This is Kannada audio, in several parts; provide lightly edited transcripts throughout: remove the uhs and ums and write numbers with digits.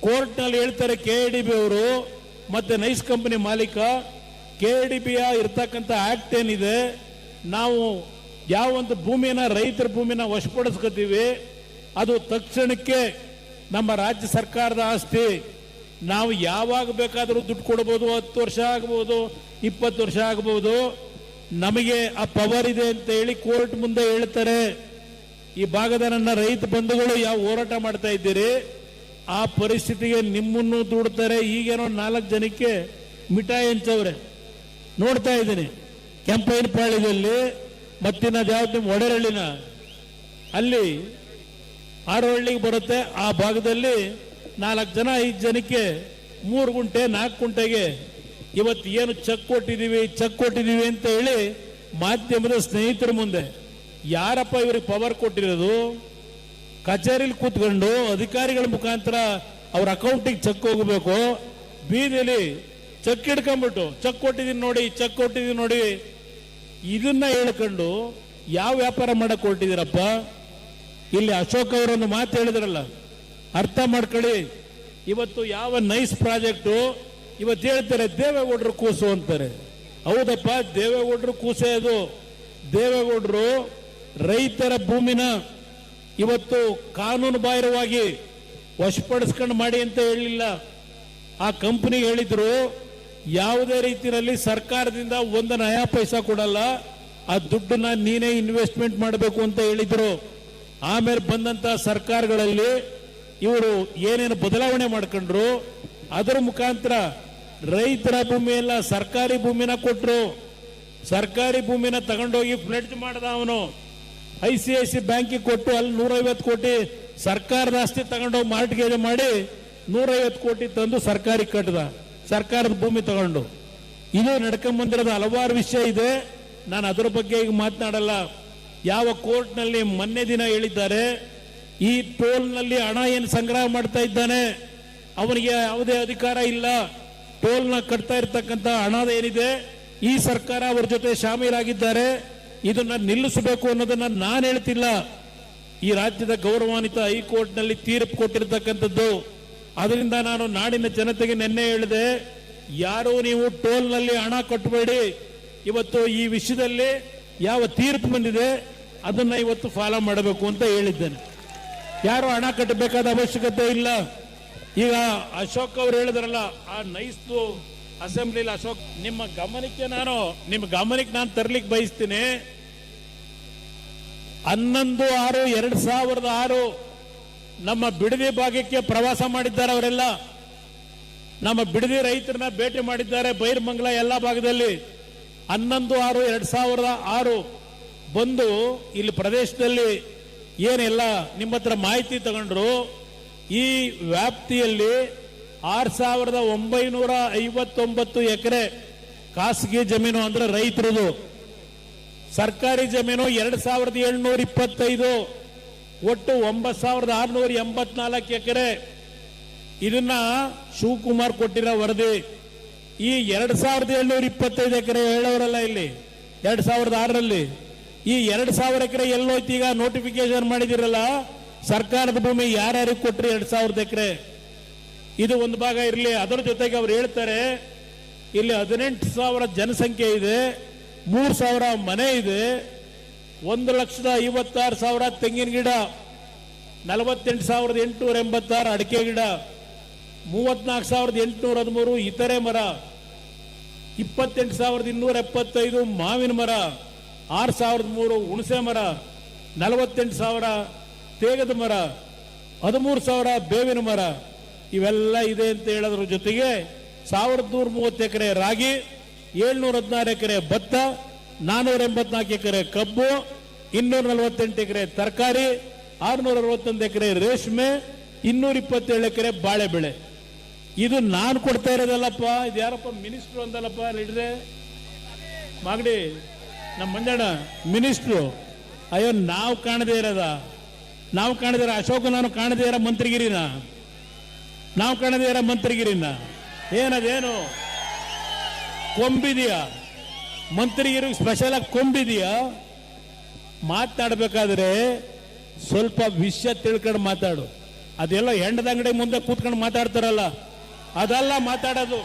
ಕೋರ್ಟ್ನಲ್ಲಿ ಹೇಳ್ತಾರೆ ಕೆಎಡಿಬಿ ಅವರು ಮತ್ತೆ ನೈಸ್ ಕಂಪನಿ ಮಾಲೀಕ ಕೆಎಡಿಬಿಯ ಇರ್ತಕ್ಕಂಥ ಆಕ್ಟ್ ಏನಿದೆ, ನಾವು ಯಾವ ಒಂದು ಭೂಮಿನ ರೈತರ ಭೂಮಿನ ವಶಪಡಿಸ್ಕೊತೀವಿ ಅದು ತಕ್ಷಣಕ್ಕೆ ನಮ್ಮ ರಾಜ್ಯ ಸರ್ಕಾರದ ಆಸ್ತಿ. ನಾವು ಯಾವಾಗ ಬೇಕಾದರೂ ದುಡ್ಡು ಕೊಡಬಹುದು, 10 ವರ್ಷ ಆಗಬಹುದು, 20 ವರ್ಷ ಆಗಬಹುದು, ನಮಗೆ ಆ ಪವರ್ ಇದೆ ಅಂತ ಹೇಳಿ ಕೋರ್ಟ್ ಮುಂದೆ ಹೇಳ್ತಾರೆ. ಈ ಭಾಗದ ನನ್ನ ರೈತ ಬಂಧುಗಳು ಯಾವ ಹೋರಾಟ ಮಾಡ್ತಾ ಇದ್ದೀರಿ, ಆ ಪರಿಸ್ಥಿತಿಗೆ ನಿಮ್ಮನ್ನು ದೂಡ್ತಾರೆ. ಈಗೇನೋ 4 ಜನಕ್ಕೆ ಮಿಠಾಯಿ ಹಂಚವ್ರೆ ನೋಡ್ತಾ ಇದ್ದೀನಿ. ಕೆಂಪೈನಪಾಳ್ಯದಲ್ಲಿ ಮತ್ತಿನ ಯಾವ್ದು ಒಡೆರಳ್ಳಿನ ಅಲ್ಲಿ ಆರೋಹಳ್ಳಿಗೆ ಬರುತ್ತೆ, ಆ ಭಾಗದಲ್ಲಿ 4 ಜನ 5 ಜನಕ್ಕೆ 3 ಗುಂಟೆ 4 ಗುಂಟೆಗೆ ಇವತ್ತು ಏನು ಚೆಕ್ ಕೊಟ್ಟಿದ್ದೀವಿ ಅಂತ ಹೇಳಿ ಮಾಧ್ಯಮದ ಸ್ನೇಹಿತರ ಮುಂದೆ ಯಾರಪ್ಪ ಇವ್ರಿಗೆ ಪವರ್ ಕೊಟ್ಟಿರೋದು? ಕಚೇರಿಲಿ ಕೂತ್ಕೊಂಡು ಅಧಿಕಾರಿಗಳ ಮುಖಾಂತರ ಅವ್ರ ಅಕೌಂಟಿಗೆ ಚೆಕ್ ಹೋಗಬೇಕು, ಬೀದಿಲಿ ಚೆಕ್ ಹಿಡ್ಕೊಂಡ್ಬಿಟ್ಟು ಚೆಕ್ ಕೊಟ್ಟಿದ್ದೀನಿ ನೋಡಿ ಇದನ್ನ ಹೇಳ್ಕೊಂಡು ಯಾವ ವ್ಯಾಪಾರ ಮಾಡಕ್ ಹೊರಟಿದ್ದೀರಪ್ಪ? ಇಲ್ಲಿ ಅಶೋಕ್ ಅವರೊಂದು ಮಾತು ಹೇಳಿದ್ರಲ್ಲ, ಅರ್ಥ ಮಾಡ್ಕೊಳ್ಳಿ. ಇವತ್ತು ಯಾವ ನೈಸ್ ಪ್ರಾಜೆಕ್ಟು ಇವತ್ತು ಹೇಳ್ತಾರೆ ದೇವೇಗೌಡರು ಕೂಸು ಅಂತಾರೆ. ಹೌದಪ್ಪ, ದೇವೇಗೌಡರು ಕೂಸೆ ಅದು. ದೇವೇಗೌಡರು ರೈತರ ಭೂಮಿನ ಇವತ್ತು ಕಾನೂನು ಬಾಹಿರವಾಗಿ ವಶಪಡಿಸ್ಕೊಂಡು ಮಾಡಿ ಅಂತ ಹೇಳಿಲ್ಲ. ಆ ಕಂಪನಿಗೆ ಹೇಳಿದ್ರು ಯಾವುದೇ ರೀತಿಯಲ್ಲಿ ಸರ್ಕಾರದಿಂದ 1 ನಯಾ ಪೈಸಾ ಕೊಡಲ್ಲ, ಆ ದುಡ್ಡನ್ನ ನೀನೇ ಇನ್ವೆಸ್ಟ್ಮೆಂಟ್ ಮಾಡಬೇಕು ಅಂತ ಹೇಳಿದ್ರು. ಆಮೇಲೆ ಬಂದಂತ ಸರ್ಕಾರಗಳಲ್ಲಿ ಇವರು ಏನೇನು ಬದಲಾವಣೆ ಮಾಡ್ಕೊಂಡ್ರು, ಅದರ ಮುಖಾಂತರ ರೈತರ ಭೂಮಿ ಎಲ್ಲ ಸರ್ಕಾರಿ ಭೂಮಿನ ಕೊಟ್ರು. ಸರ್ಕಾರಿ ಭೂಮಿನ ತಗೊಂಡೋಗಿ ಫ್ಲೆಡ್ಜ್ ಮಾಡ್ದ ಅವನು. ICIC ಬ್ಯಾಂಕಿಗೆ ಕೊಟ್ಟು ಅಲ್ಲಿ 150 ಕೋಟಿ ಸರ್ಕಾರದ ಆಸ್ತಿ ತಗೊಂಡೋಗಿ ಮಾರ್ಟ್ಗೇಜ್ ಮಾಡಿ 150 ಕೋಟಿ ತಂದು ಸರ್ಕಾರಿ ಕಟ್ಟದ, ಸರ್ಕಾರದ ಭೂಮಿ ತಗೊಂಡು. ಇದು ನಡ್ಕೊಂಡ್ ಬಂದಿರೋದು ಹಲವಾರು ವಿಷಯ ಇದೆ. ನಾನು ಅದರ ಬಗ್ಗೆ ಈಗ ಮಾತನಾಡಲ್ಲ. ಯಾವ ಕೋರ್ಟ್ನಲ್ಲಿ ಮೊನ್ನೆ ದಿನ ಹೇಳಿದ್ದಾರೆ, ಈ ಟೋಲ್ನಲ್ಲಿ ಹಣ ಏನು ಸಂಗ್ರಹ ಮಾಡ್ತಾ ಇದ್ದಾನೆ ಅವನಿಗೆ ಯಾವುದೇ ಅಧಿಕಾರ ಇಲ್ಲ. ಟೋಲ್ನ ಕಟ್ತಾ ಇರ್ತಕ್ಕಂಥ ಹಣ ಏನಿದೆ ಈ ಸರ್ಕಾರ ಅವರ ಜೊತೆ ಶಾಮೀಲಾಗಿದ್ದಾರೆ, ಇದನ್ನ ನಿಲ್ಲಿಸಬೇಕು ಅನ್ನೋದನ್ನ ನಾನು ಹೇಳ್ತಿಲ್ಲ. ಈ ರಾಜ್ಯದ ಗೌರವಾನ್ವಿತ ಹೈಕೋರ್ಟ್ನಲ್ಲಿ ತೀರ್ಪು ಕೊಟ್ಟಿರ್ತಕ್ಕಂಥದ್ದು. ಅದರಿಂದ ನಾನು ನಾಡಿನ ಜನತೆಗೆ ನಿನ್ನೆ ಹೇಳಿದೆ, ಯಾರು ನೀವು ಟೋಲ್ನಲ್ಲಿ ಹಣ ಕಟ್ಟಬೇಡಿ. ಇವತ್ತು ಈ ವಿಷಯದಲ್ಲಿ ಯಾವ ತೀರ್ಪು ಬಂದಿದೆ ಅದನ್ನ ಇವತ್ತು ಫಾಲೋ ಮಾಡಬೇಕು ಅಂತ ಹೇಳಿದ್ದೇನೆ. ಯಾರು ಹಣ ಕಟ್ಟಬೇಕಾದ ಅವಶ್ಯಕತೆ ಇಲ್ಲ. ಈಗ ಅಶೋಕ್ ಅವರು ಹೇಳಿದ್ರಲ್ಲ, ಆ ನೈಸ್ದು ಅಸೆಂಬ್ಲಿಲಿ ಅಶೋಕ್, ನಿಮ್ಮ ಗಮನಕ್ಕೆ ನಾನು ತರ್ಲಿಕ್ಕೆ ಬಯಸ್ತೀನಿ. 11/6/2006 ನಮ್ಮ ಬಿಡದಿ ಭಾಗಕ್ಕೆ ಪ್ರವಾಸ ಮಾಡಿದ್ದಾರೆ ಅವರೆಲ್ಲ. ನಮ್ಮ ಬಿಡದಿ ರೈತರನ್ನ ಭೇಟಿ ಮಾಡಿದ್ದಾರೆ, ಬೈರಮಂಗಲ ಎಲ್ಲ ಭಾಗದಲ್ಲಿ. 11/6/2006 ಬಂದು ಇಲ್ಲಿ ಪ್ರದೇಶದಲ್ಲಿ ಏನೆಲ್ಲ ನಿಮ್ಮ ಹತ್ರ ಮಾಹಿತಿ ತಗೊಂಡ್ರು. ಈ ವ್ಯಾಪ್ತಿಯಲ್ಲಿ 6,959 ಎಕರೆ ಖಾಸಗಿ ಜಮೀನು ಅಂದ್ರೆ ರೈತರದು, ಸರ್ಕಾರಿ ಜಮೀನು 2,725, ಒಟ್ಟು 9,684 ಎಕರೆ. ಇದನ್ನ ಶಿವಕುಮಾರ್ ಕೊಟ್ಟಿರೋ ವರದಿ. ಈ 2,725 ಎಕರೆ ಹೇಳೋರಲ್ಲ ಇಲ್ಲಿ 2006ರಲ್ಲಿ, ಈ 2,000 ಎಕರೆ ಎಲ್ಲೋಯ್ತು? ಈಗ ನೋಟಿಫಿಕೇಶನ್ ಮಾಡಿದಿರಲ್ಲ, ಸರ್ಕಾರದ ಭೂಮಿ ಯಾರ್ಯಾರಿಗೆ ಕೊಟ್ರಿ 2,000 ಎಕರೆ? ಇದು ಒಂದು ಭಾಗ ಇರಲಿ. ಅದರ ಜೊತೆಗೆ ಅವ್ರು ಹೇಳ್ತಾರೆ, ಇಲ್ಲಿ 18,000 ಜನಸಂಖ್ಯೆ ಇದೆ, 3,000 ಮನೆ ಇದೆ, 1,56,000 ತೆಂಗಿನ ಗಿಡ, 48,886 ಅಡಿಕೆ ಗಿಡ, 34,813 ಇತರೆ ಮರ, 28,275 ಮಾವಿನ ಮರ, 6,003 ಹುಣಸೆ ಮರ, 48,000 ತೇಗದ ಮರ, 13,000 ಬೇವಿನ ಮರ, ಇವೆಲ್ಲ ಇದೆ ಅಂತ ಹೇಳೋದ್ರ ಜೊತೆಗೆ 1,130 ಎಕರೆ ರಾಗಿ, 716 ಎಕರೆ ಭತ್ತ, 484 ಎಕರೆ ಕಬ್ಬು, 248 ಎಕರೆ ತರಕಾರಿ, 661 ಎಕರೆ ರೇಷ್ಮೆ, 227 ಎಕರೆ ಬಾಳೆ ಬೆಳೆ. ಇದು ನಾನು ಕೊಡ್ತಾ ಇರೋದಲ್ಲಪ್ಪ, ಇದು ಯಾರಪ್ಪ ಮಿನಿಸ್ಟ್ರು ಅಂದಲ್ಲಪ್ಪ ಲೀಡ್ರೆ ಮಾಗಡಿ, ನಮ್ಮ ಮಂಜಣ್ಣ ಮಿನಿಸ್ಟ್ರು. ಅಯ್ಯೋ, ನಾವು ಕಾಣದೇ ಇರೋದ, ನಾವು ಕಾಣದಿರ ಅಶೋಕ, ನಾನು ಕಾಣದೇ ಇರೋ ಮಂತ್ರಿಗಿರಿನ, ನಾವು ಕಾಣದೇ ಇರೋ ಮಂತ್ರಿಗಿರಿನ. ಏನದೇನು ಕೊಂಬಿದೆಯಾ ಮಂತ್ರಿಗಿರಿ? ಸ್ಪೆಷಲ್ ಆಗಿ ಕೊಂಬಿದೆಯಾ? ಮಾತಾಡಬೇಕಾದ್ರೆ ಸ್ವಲ್ಪ ವಿಷಯ ತಿಳ್ಕೊಂಡು ಮಾತಾಡು. ಅದೆಲ್ಲ ಹೆಂಡದ ಅಂಗಡಿ ಮುಂದೆ ಕೂತ್ಕೊಂಡು ಮಾತಾಡ್ತಾರಲ್ಲ, ಅದೆಲ್ಲ ಮಾತಾಡೋದು,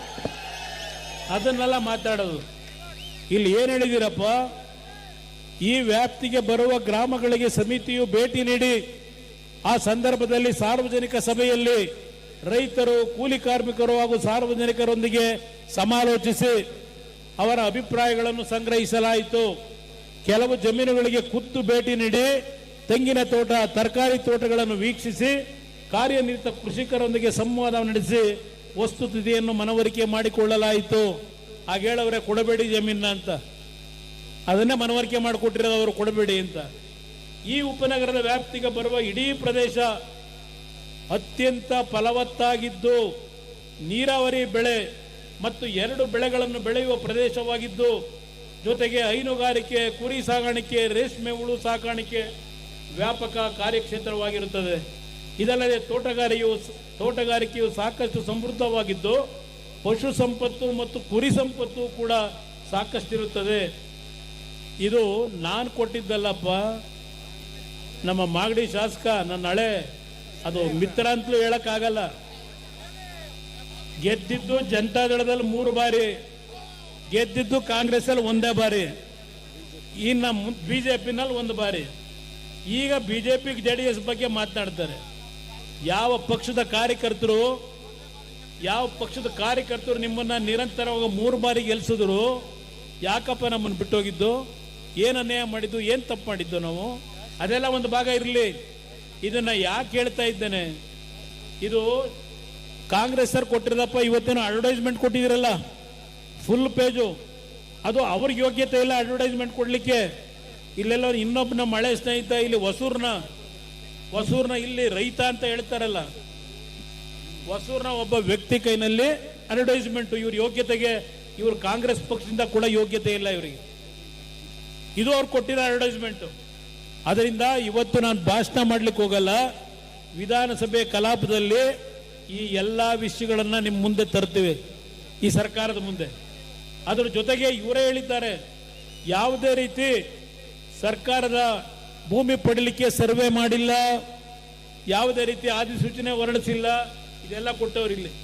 ಅದನ್ನೆಲ್ಲ ಮಾತಾಡೋದು. ಇಲ್ಲಿ ಏನು ಹೇಳಿದಿರಪ್ಪ, ಈ ವ್ಯಾಪ್ತಿಗೆ ಬರುವ ಗ್ರಾಮಗಳಿಗೆ ಸಮಿತಿಯು ಭೇಟಿ ನೀಡಿ ಆ ಸಂದರ್ಭದಲ್ಲಿ ಸಾರ್ವಜನಿಕ ಸಭೆಯಲ್ಲಿ ರೈತರು, ಕೂಲಿ ಕಾರ್ಮಿಕರು ಹಾಗೂ ಸಾರ್ವಜನಿಕರೊಂದಿಗೆ ಸಮಾಲೋಚಿಸಿ ಅವರ ಅಭಿಪ್ರಾಯಗಳನ್ನು ಸಂಗ್ರಹಿಸಲಾಯಿತು. ಕೆಲವು ಜಮೀನುಗಳಿಗೆ ಖುದ್ದು ಭೇಟಿ ನೀಡಿ ತೆಂಗಿನ ತೋಟ, ತರಕಾರಿ ತೋಟಗಳನ್ನು ವೀಕ್ಷಿಸಿ ಕಾರ್ಯನಿರತ ಕೃಷಿಕರೊಂದಿಗೆ ಸಂವಾದ ನಡೆಸಿ ವಸ್ತುಸ್ಥಿತಿಯನ್ನು ಮನವರಿಕೆ ಮಾಡಿಕೊಳ್ಳಲಾಯಿತು. ಹಾಗೆ ಹೇಳವ್ರೆ ಕೊಡಬೇಡಿ ಜಮೀನ ಅಂತ, ಅದನ್ನೇ ಮನವರಿಕೆ ಮಾಡಿಕೊಟ್ಟಿರೋದು ಅವರು, ಕೊಡಬೇಡಿ ಅಂತ. ಈ ಉಪನಗರದ ವ್ಯಾಪ್ತಿಗೆ ಬರುವ ಇಡೀ ಪ್ರದೇಶ ಅತ್ಯಂತ ಫಲವತ್ತಾಗಿದ್ದು ನೀರಾವರಿ ಬೆಳೆ ಮತ್ತು 2 ಬೆಳೆಗಳನ್ನು ಬೆಳೆಯುವ ಪ್ರದೇಶವಾಗಿದ್ದು, ಜೊತೆಗೆ ಹೈನುಗಾರಿಕೆ, ಕುರಿ ಸಾಗಾಣಿಕೆ, ರೇಷ್ಮೆ ಹುಳು ಸಾಕಾಣಿಕೆ ವ್ಯಾಪಕ ಕಾರ್ಯಕ್ಷೇತ್ರವಾಗಿರುತ್ತದೆ. ಇದಲ್ಲದೆ ತೋಟಗಾರಿಕೆಯು ಸಾಕಷ್ಟು ಸಮೃದ್ಧವಾಗಿದ್ದು ಪಶು ಸಂಪತ್ತು ಮತ್ತು ಕುರಿ ಸಂಪತ್ತು ಕೂಡ ಸಾಕಷ್ಟಿರುತ್ತದೆ. ಇದು ನಾನು ಕೊಟ್ಟಿದ್ದಲ್ಲಪ್ಪ, ನಮ್ಮ ಮಾಗಡಿ ಶಾಸಕ ನನ್ನ ಹಳೆ ಅದು ಮಿತ್ರ ಅಂತಲೂ ಹೇಳಕ್ಕಾಗಲ್ಲ. ಗೆದ್ದಿದ್ದು ಜನತಾದಳದಲ್ಲಿ 3 ಬಾರಿ, ಗೆದ್ದಿದ್ದು ಕಾಂಗ್ರೆಸ್ ಅಲ್ಲಿ 1 ಬಾರಿ, ಇನ್ನು ಬಿಜೆಪಿನಲ್ಲಿ 1 ಬಾರಿ. ಈಗ ಬಿಜೆಪಿ JDS ಬಗ್ಗೆ ಮಾತನಾಡ್ತಾರೆ. ಯಾವ ಪಕ್ಷದ ಕಾರ್ಯಕರ್ತರು ನಿಮ್ಮನ್ನ ನಿರಂತರವಾಗಿ 3 ಬಾರಿ ಗೆಲ್ಸಿದ್ರು? ಯಾಕಪ್ಪ ನಮ್ಮನ್ನು ಬಿಟ್ಟೋಗಿದ್ದು? ಏನು ಅನ್ಯಾಯ ಮಾಡಿದ್ದು? ಏನು ತಪ್ಪು ಮಾಡಿದ್ದು ನಾವು? ಅದೆಲ್ಲ ಒಂದು ಭಾಗ ಇರಲಿ. ಇದನ್ನ ಯಾಕೆ ಹೇಳ್ತಾ ಇದ್ದೇನೆ, ಇದು ಕಾಂಗ್ರೆಸ್ ಸರ್ ಕೊಟ್ಟಿರೋದಪ್ಪ. ಇವತ್ತೇನು ಅಡ್ವರ್ಟೈಸ್ಮೆಂಟ್ ಕೊಟ್ಟಿದ್ದೀರಲ್ಲ ಫುಲ್ ಪೇಜು, ಅದು ಅವ್ರಿಗೆ ಯೋಗ್ಯತೆ ಇಲ್ಲ ಅಡ್ವರ್ಟೈಸ್ಮೆಂಟ್ ಕೊಡ್ಲಿಕ್ಕೆ. ಇಲ್ಲೆಲ್ಲ ಇನ್ನೊಬ್ಬ ನಮ್ಮ ಹಳೆ ಸ್ನೇಹಿತ ಇಲ್ಲಿ ಹೊಸೂರ್ನ ಇಲ್ಲಿ ರೈತ ಅಂತ ಹೇಳ್ತಾರಲ್ಲ, ಹೊಸೂರ್ನ ಒಬ್ಬ ವ್ಯಕ್ತಿ ಕೈನಲ್ಲಿ ಅಡ್ವರ್ಟೈಸ್ಮೆಂಟ್. ಇವ್ರ ಯೋಗ್ಯತೆಗೆ, ಇವ್ರು ಕಾಂಗ್ರೆಸ್ ಪಕ್ಷದಿಂದ ಕೂಡ ಯೋಗ್ಯತೆ ಇಲ್ಲ ಇವರಿಗೆ. ಇದು ಅವ್ರು ಕೊಟ್ಟಿರೋ ಅಡ್ವರ್ಟೈಸ್ಮೆಂಟ್. ಅದರಿಂದ ಇವತ್ತು ನಾನು ಭಾಷಣ ಮಾಡ್ಲಿಕ್ಕೆ ಹೋಗಲ್ಲ. ವಿಧಾನಸಭೆ ಕಲಾಪದಲ್ಲಿ ಈ ಎಲ್ಲ ವಿಷಯಗಳನ್ನ ನಿಮ್ಮ ಮುಂದೆ ತರ್ತೀವಿ, ಈ ಸರ್ಕಾರದ ಮುಂದೆ. ಅದರ ಜೊತೆಗೆ ಇವರೇ ಹೇಳಿದ್ದಾರೆ, ಯಾವುದೇ ರೀತಿ ಸರ್ಕಾರದ ಭೂಮಿ ಪಡೀಲಿಕ್ಕೆ ಸರ್ವೆ ಮಾಡಿಲ್ಲ, ಯಾವುದೇ ರೀತಿ ಅಧಿಸೂಚನೆ ಹೊರಡಿಸಿಲ್ಲ, ಇದೆಲ್ಲ ಕೊಟ್ಟವ್ರು ಇಲ್ಲಿ.